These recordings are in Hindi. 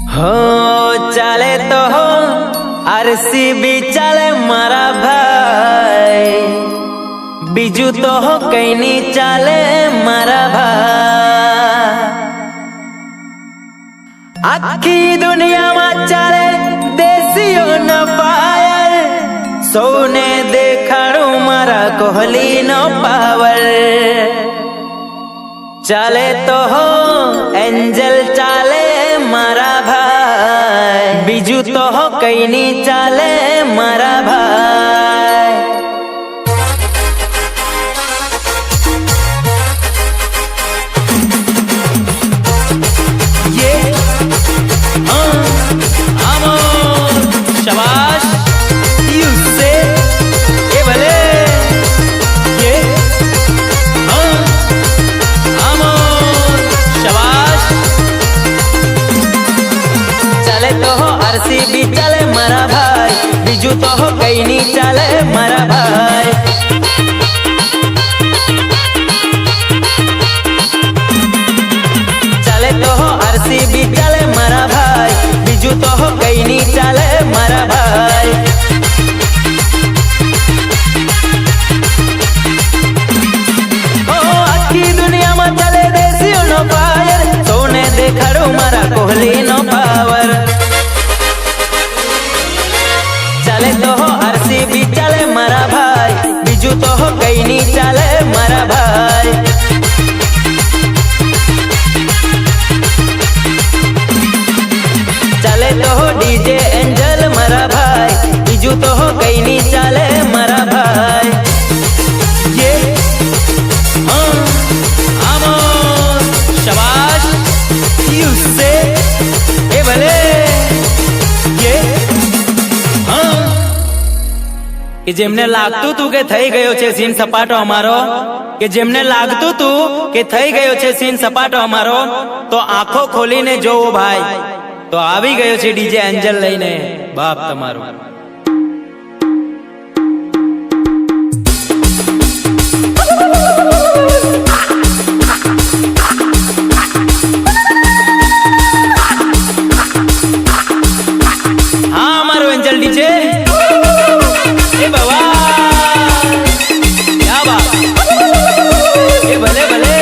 हो चाले तो हो आरसीबी चाले मारा भाई, बीजू तो हो कहीं नहीं चाले मारा भाई। आखी दुनिया में चाले देसियों न फायर, सोने देखाड़ू मारा कोहली नो पावर। चाले तो हो एंजल चाले मारा भाई, बीजू तो हो कहीं नहीं चाले मारा भाई। ये शाबाश यूसे ये भले ये शाबाश। चले तो हो आरसीबी चले मारा भाई, बीजू तो हो कहीं नहीं चले मारा भाई। चले तो हो आरसीबी चले मारा भाई, बीजू तो हो कहीं नहीं चले मारा भाई। आखी दुनिया में चले देसियों नो फायर, सोने देखाड़ू मारा कोहली नो पावर। चले तो हो आरसीबी चले मारा भाई, बीजू तो हो कहीं नहीं चले मारा भाई। चले तो हो डीजे एंजल मारा भाई, बीजू तो हो कहीं नहीं चले मारा भाई। ये शाबाश यूसे ये भले ये कि जेमने लागतू तू के થઈ ગયો છે સીન સપાટો અમારો, કે જેમને લાગતું તું કે થઈ ગયો છે સીન સપાટો અમારો, તો આંખો ખોલીને જોવો ભાઈ, તો આવી ગયો છે ડીજે એન્જલ લઈને બાપ તમારો। हाँ हमारो एंजल डीजे ए बाबा क्या बात ए भले भले।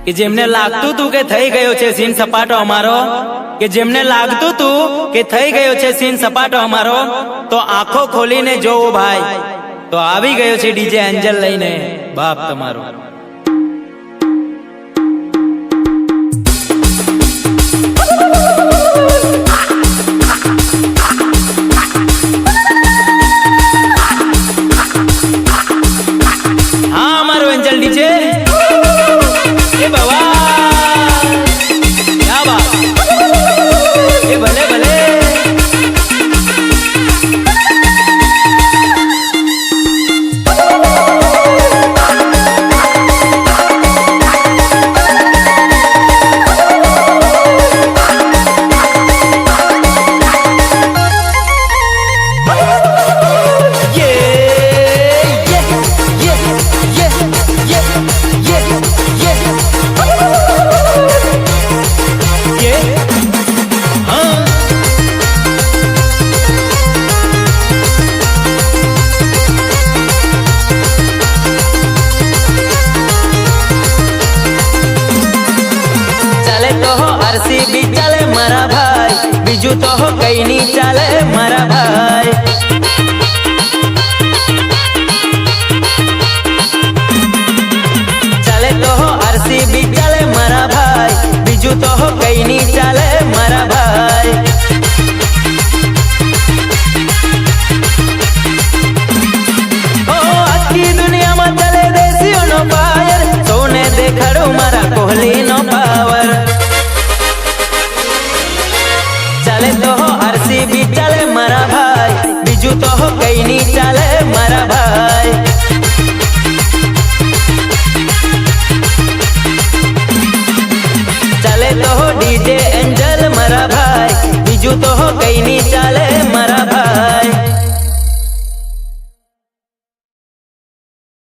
કે જેમને લાગતું તું કે થઈ ગયો છે સીન સપાટો અમારો, કે જેમને લાગતું તું કે થઈ ગયો છે સીન સપાટો અમારો, તો આંખો ખોલીને જોવો ભાઈ, તો આવી ગયો છે ડીજે એન્જલ લઈને બાપ તમારો। हाँ हमारो एंजल डीजे ए बाबा क्या बात ए भले भले। आरसीबी चले मारा भाई, बीजू तो हो कहीं नहीं चले मारा भाई। चले तो हो आरसीबी चले मारा भाई, बीजू तो हो कहीं नहीं चले मारा भाई। आखी दुनिया में चले देसियों नो फायर, सोने देखाड़ू मारा कोहली नो पावर। ચાલે તો આરસીબી ચાલે મારા ભાઈ, બીજું તો કઈ ની ચાલે મારા ભાઈ। ચાલે તો ડીજે એન્જલ મારા ભાઈ, બીજું તો કઈ ની ચાલે મારા ભાઈ।